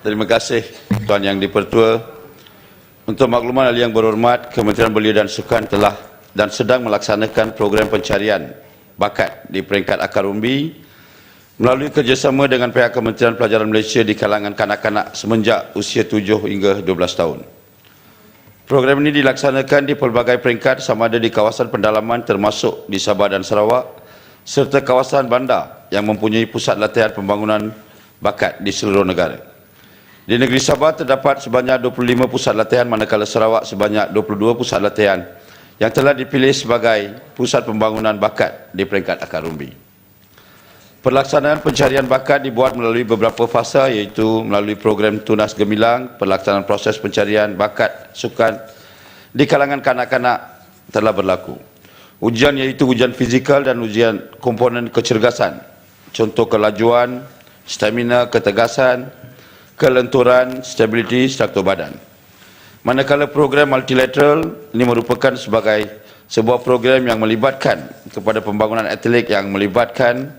Terima kasih Tuan Yang Dipertua. Untuk makluman ahli yang berhormat, Kementerian Belia dan Sukan telah dan sedang melaksanakan program pencarian bakat di peringkat akar umbi melalui kerjasama dengan pihak Kementerian Pelajaran Malaysia di kalangan kanak-kanak semenjak usia 7 hingga 12 tahun. Program ini dilaksanakan di pelbagai peringkat sama ada di kawasan pendalaman termasuk di Sabah dan Sarawak serta kawasan bandar yang mempunyai pusat latihan pembangunan bakat di seluruh negara. Di negeri Sabah terdapat sebanyak 25 pusat latihan manakala Sarawak sebanyak 22 pusat latihan yang telah dipilih sebagai pusat pembangunan bakat di peringkat akar umbi. Pelaksanaan pencarian bakat dibuat melalui beberapa fasa iaitu melalui program Tunas Gemilang, pelaksanaan proses pencarian bakat sukan di kalangan kanak-kanak telah berlaku. Ujian iaitu ujian fizikal dan ujian komponen kecergasan, contoh kelajuan, stamina, ketegasan, kelenturan, stability, struktur badan. Manakala program multilateral ini merupakan sebagai sebuah program yang melibatkan kepada pembangunan atlet yang melibatkan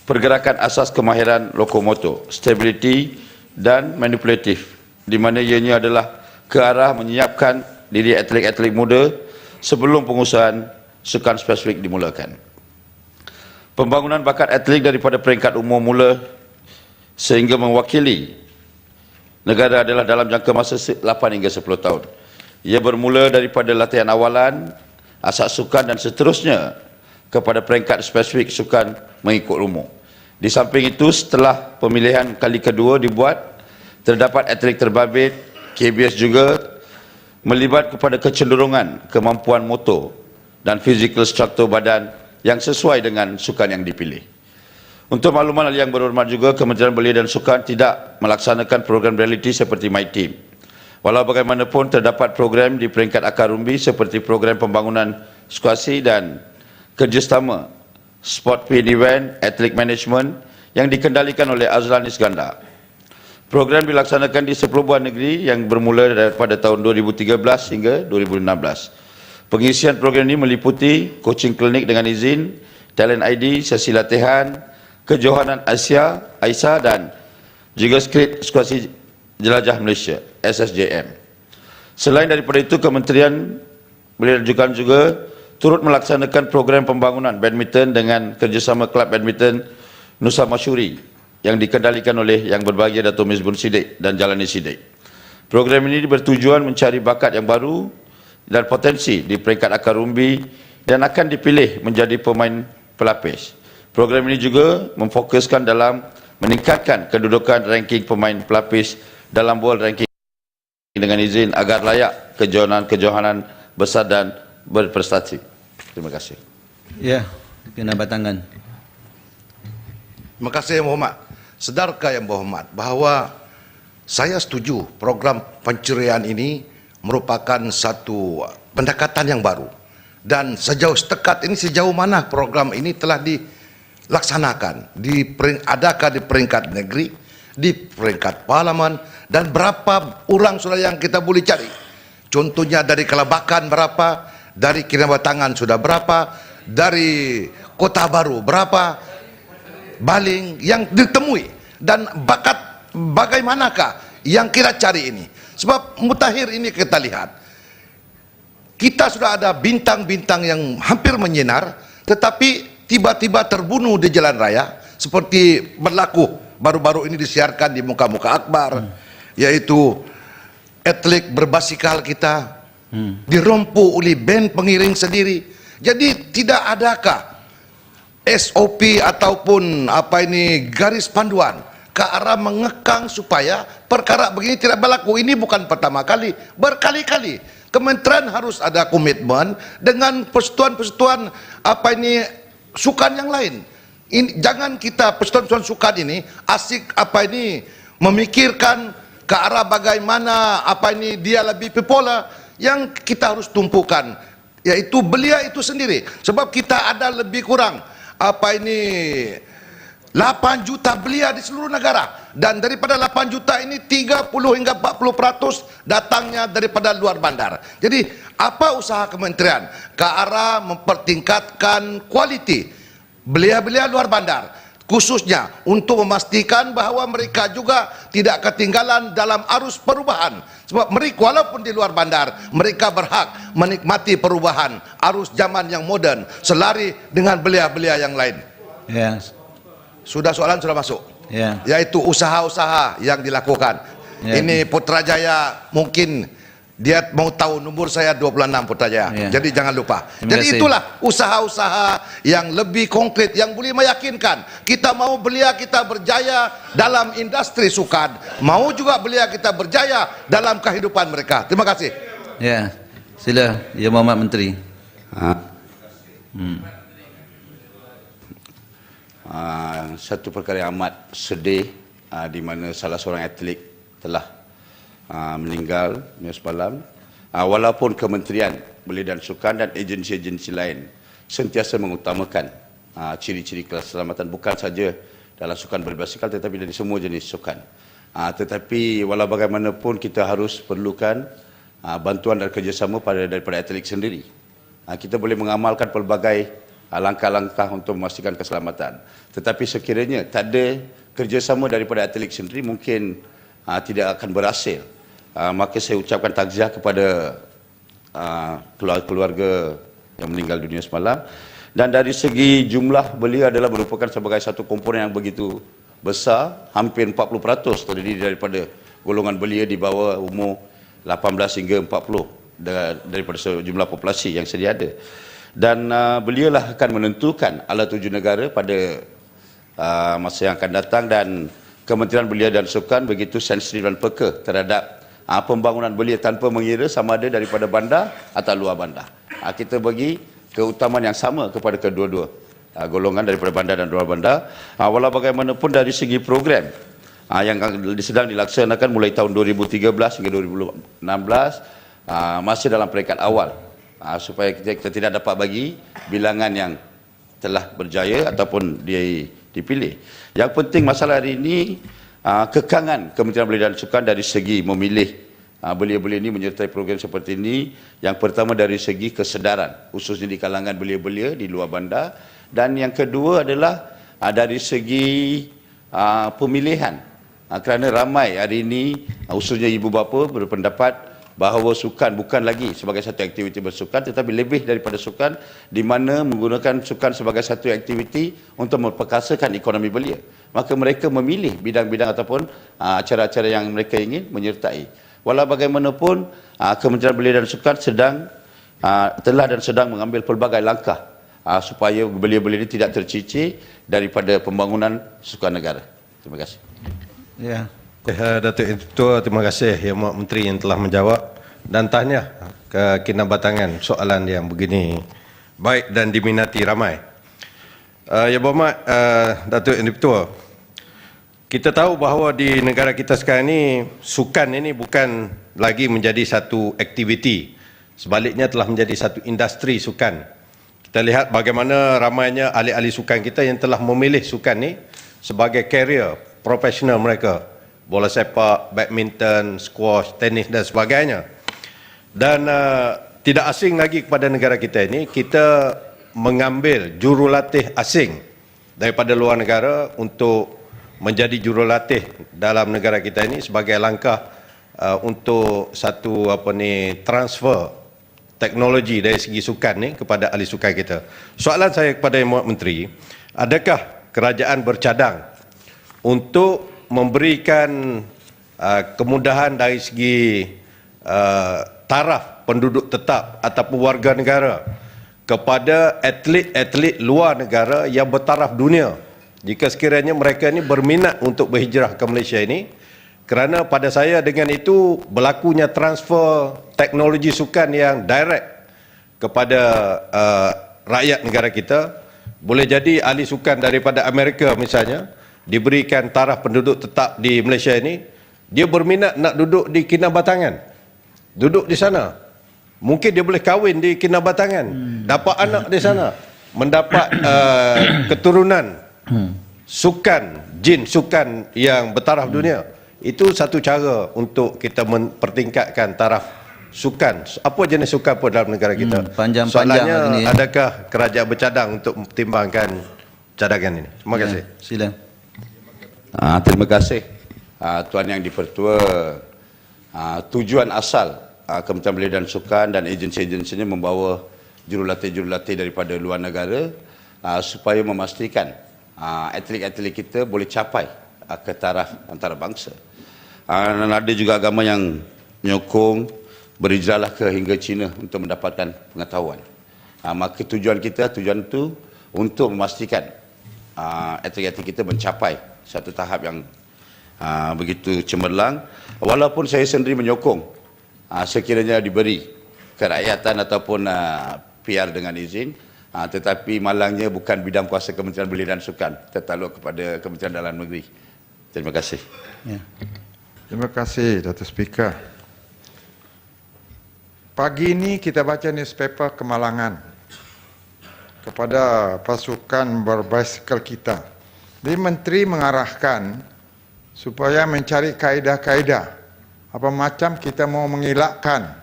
pergerakan asas kemahiran lokomotor, stability dan manipulatif, di mana ianya adalah ke arah menyiapkan diri atlet-atlet muda sebelum pengusahaan sukan spesifik dimulakan. Pembangunan bakat atlet daripada peringkat umur mula sehingga mewakili negara adalah dalam jangka masa 8 hingga 10 tahun. Ia bermula daripada latihan awalan, asas sukan dan seterusnya kepada peringkat spesifik sukan mengikut umur. Di samping itu, setelah pemilihan kali kedua dibuat, terdapat atlet terbabit, KBS juga melibat kepada kecenderungan kemampuan motor dan fizikal struktur badan yang sesuai dengan sukan yang dipilih. Untuk makluman ahli yang berhormat juga, Kementerian Belia dan Sukan tidak melaksanakan program reality seperti My Team. Walau bagaimanapun terdapat program di peringkat akar umbi seperti program pembangunan skuasi dan kerjasama Sport Paid Event, Athletic Management yang dikendalikan oleh Azlan Iskandar. Program dilaksanakan di 10 buah negeri yang bermula daripada tahun 2013 hingga 2016. Pengisian program ini meliputi coaching klinik dengan izin, talent ID, sesi latihan, kejohanan Aisyah dan juga skrip skuasi jelajah Malaysia SSJM. Selain daripada itu, Kementerian Belia dan Sukan juga turut melaksanakan program pembangunan badminton dengan kerjasama Kelab Badminton Nusa Masyuri yang dikendalikan oleh Yang Berbahagia Dato' Misbun Siddiq dan Jalani Siddiq. Program ini bertujuan mencari bakat yang baru dan potensi di peringkat akar umbi dan akan dipilih menjadi pemain pelapis. Program ini juga memfokuskan dalam meningkatkan kedudukan ranking pemain pelapis dalam World Ranking dengan izin agar layak kejohanan besar dan berprestasi. Terima kasih. Ya, kena batangan. Terima kasih Yang Berhormat. Sedarkah Yang Berhormat bahawa saya setuju program pencurian ini merupakan satu pendekatan yang baru, dan sejauh setekat ini sejauh mana program ini telah dilaksanakan, adakah di peringkat negeri, di peringkat parlimen, dan berapa orang sudah yang kita boleh cari. Contohnya dari Kelabakan berapa, dari Kinabatangan sudah berapa, dari Kota Baru berapa, Baling yang ditemui, dan bakat bagaimanakah yang kita cari ini. Sebab mutakhir ini kita lihat, kita sudah ada bintang-bintang yang hampir menyinar tetapi tiba-tiba terbunuh di jalan raya, seperti berlaku baru-baru ini disiarkan di muka-muka akhbar, yaitu atlet berbasikal kita dirompu oleh band pengiring sendiri. Jadi tidak adakah SOP ataupun garis panduan ke arah mengekang supaya perkara begini tidak berlaku. Ini bukan pertama kali, berkali-kali kementerian harus ada komitmen dengan persatuan-persatuan sukan yang lain. Jangan kita persatuan sukan ini asik memikirkan ke arah bagaimana dia lebih popular. Yang kita harus tumpukan yaitu belia itu sendiri, sebab kita ada lebih kurang 8 juta belia di seluruh negara, dan daripada 8 juta ini 30 hingga 40% datangnya daripada luar bandar. Jadi apa usaha kementerian ke arah mempertingkatkan kualiti belia-belia luar bandar? khususnya untuk memastikan bahawa mereka juga tidak ketinggalan dalam arus perubahan. Sebab mereka walaupun di luar bandar, mereka berhak menikmati perubahan arus zaman yang moden selari dengan belia-belia yang lain. Ya, Sudah soalan sudah masuk. ya, Yaitu usaha-usaha yang dilakukan. Ya. Ini Putrajaya mungkin dia mau tahu nomor saya 26 Putrajaya. Ya. Jadi jangan lupa. Terima Jadi kasih. itulah usaha-usaha yang lebih konkret yang boleh meyakinkan kita mau belia kita berjaya dalam industri sukan, mau juga belia kita berjaya dalam kehidupan mereka. Terima kasih. ya. Sila, Ya Muhammad Menteri. Satu perkara yang amat sedih di mana salah seorang atlet telah meninggal semalam. Walaupun Kementerian Belia dan Sukan dan agensi-agensi lain sentiasa mengutamakan ciri-ciri keselamatan bukan saja dalam sukan berbasikal tetapi dari semua jenis sukan. Tetapi walau bagaimanapun kita harus perlukan bantuan dan kerjasama daripada atlet sendiri. Kita boleh mengamalkan pelbagai langkah-langkah untuk memastikan keselamatan. Tetapi sekiranya tak ada kerjasama daripada atlet sendiri mungkin tidak akan berhasil. Maka saya ucapkan takziah kepada keluarga yang meninggal dunia semalam. Dan dari segi jumlah belia adalah merupakan sebagai satu komponen yang begitu besar, hampir 40% terdiri daripada golongan belia di bawah umur 18 hingga 40 daripada jumlah populasi yang sedia ada. Dan belialah akan menentukan ala tuju negara pada masa yang akan datang, dan Kementerian Belia dan Sukan begitu sensitif dan peka terhadap pembangunan belia tanpa mengira sama ada daripada bandar atau luar bandar. Kita bagi keutamaan yang sama kepada kedua-dua golongan daripada bandar dan luar bandar. Walau bagaimanapun dari segi program yang sedang dilaksanakan mulai tahun 2013 hingga 2016 masih dalam peringkat awal, supaya kita tidak dapat bagi bilangan yang telah berjaya ataupun dipilih. Yang penting masalah hari ini kekangan Kementerian Belia dan Sukan dari segi memilih belia-belia ini menyertai program seperti ini. Yang pertama dari segi kesedaran khususnya di kalangan belia-belia di luar bandar, dan yang kedua adalah dari segi pemilihan, kerana ramai hari ini khususnya ibu bapa berpendapat bahawa sukan bukan lagi sebagai satu aktiviti bersukan tetapi lebih daripada sukan, di mana menggunakan sukan sebagai satu aktiviti untuk memperkasakan ekonomi belia. Maka mereka memilih bidang-bidang ataupun acara-acara yang mereka ingin menyertai. Walau bagaimanapun Kementerian Belia dan Sukan telah dan sedang mengambil pelbagai langkah supaya belia-belia ini tidak tercicir daripada pembangunan sukan negara. Terima kasih. Ya. Datuk Ketua, terima kasih Yang Muhammad Menteri yang telah menjawab, dan tahniah ke Kinabatangan soalan yang begini baik dan diminati ramai. Yang Berhormat Datuk Ketua, kita tahu bahawa di negara kita sekarang ini sukan ini bukan lagi menjadi satu aktiviti, sebaliknya telah menjadi satu industri sukan. Kita lihat bagaimana ramainya ahli-ahli sukan kita yang telah memilih sukan ini sebagai career profesional mereka. Bola sepak, badminton, squash, tenis dan sebagainya. Dan tidak asing lagi kepada negara kita ini, kita mengambil jurulatih asing daripada luar negara untuk menjadi jurulatih dalam negara kita ini sebagai langkah untuk satu transfer teknologi dari segi sukan ni kepada ahli sukan kita. Soalan saya kepada Yang Muhammad Menteri, adakah kerajaan bercadang untuk memberikan kemudahan dari segi taraf penduduk tetap ataupun warga negara kepada atlet-atlet luar negara yang bertaraf dunia, jika sekiranya mereka ini berminat untuk berhijrah ke Malaysia ini, kerana pada saya dengan itu berlakunya transfer teknologi sukan yang direct kepada rakyat negara kita. Boleh jadi ahli sukan daripada Amerika misalnya diberikan taraf penduduk tetap di Malaysia ini, dia berminat nak duduk di Kinabatangan, duduk di sana. Mungkin dia boleh kahwin di Kinabatangan, dapat anak di sana, mendapat keturunan sukan, jin sukan yang bertaraf dunia. Itu satu cara untuk kita mempertingkatkan taraf sukan. Apa jenis sukan pun dalam negara kita. Panjang-panjang Soalannya, ini. adakah kerajaan bercadang untuk mempertimbangkan cadangan ini. Terima kasih. Ya, sila. Terima kasih Tuan Yang di-Pertua. Tujuan asal Kementerian Belia dan Sukan dan agensi-agensinya membawa jurulatih-jurulatih daripada luar negara supaya memastikan atlet-atlet kita boleh capai ke taraf antarabangsa. Dan ada juga agama yang menyokong berhijrahlah ke hingga China untuk mendapatkan pengetahuan. Maka tujuan itu untuk memastikan atlet-atlet kita mencapai satu tahap yang begitu cemerlang. Walaupun saya sendiri menyokong sekiranya diberi kerakyatan ataupun PR dengan izin, tetapi malangnya bukan bidang kuasa Kementerian Belia dan Sukan, tertaluk kepada Kementerian Dalam Negeri. Terima kasih. Ya. Terima kasih, Datuk Speaker. Pagi ini kita baca newspaper Kemalangan kepada pasukan berbasikal kita. Jadi Menteri mengarahkan supaya mencari kaedah-kaedah apa macam kita mau mengelakkan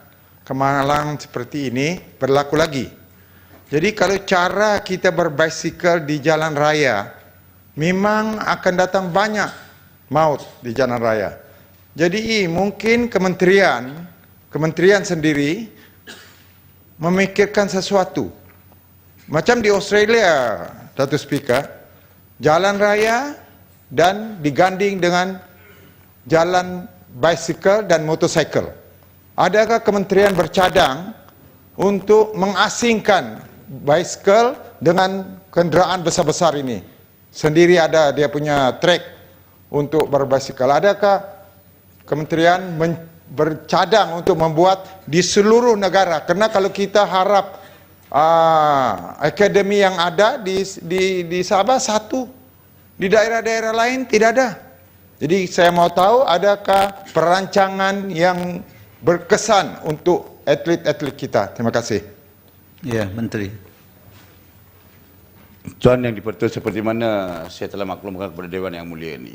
kemalangan seperti ini berlaku lagi. Jadi kalau cara kita berbasikal di jalan raya, memang akan datang banyak maut di jalan raya. Jadi mungkin kementerian sendiri memikirkan sesuatu. Macam di Australia, Datuk Speaker, jalan raya dan diganding dengan jalan bicycle dan motorcycle. Adakah kementerian bercadang untuk mengasingkan bicycle dengan kenderaan besar-besar ini? Sendiri ada dia punya track untuk berbasikal. Adakah kementerian bercadang untuk membuat di seluruh negara? Karena kalau kita harap akademi yang ada di Sabah satu, di daerah-daerah lain tidak ada. Jadi saya mau tahu adakah perancangan yang berkesan untuk atlet-atlet kita. Terima kasih. Ya, Menteri. Tuan Yang di-Pertua, seperti mana saya telah maklumkan kepada Dewan Yang Mulia ini,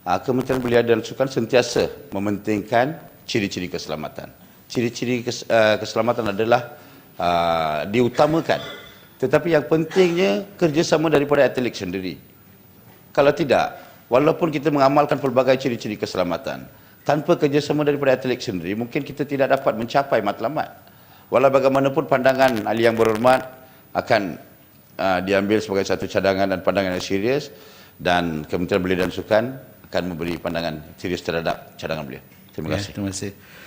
Kementerian Belia dan Sukan sentiasa mementingkan ciri-ciri keselamatan. Ciri-ciri keselamatan adalah diutamakan. Tetapi yang pentingnya kerjasama daripada atlet sendiri. Kalau tidak, walaupun kita mengamalkan pelbagai ciri-ciri keselamatan, tanpa kerjasama daripada atlet sendiri, mungkin kita tidak dapat mencapai matlamat. Walau bagaimanapun pandangan ahli yang berhormat akan diambil sebagai satu cadangan dan pandangan yang serius, dan Kementerian Belia dan Sukan akan memberi pandangan serius terhadap cadangan beliau. Terima kasih. Terima kasih.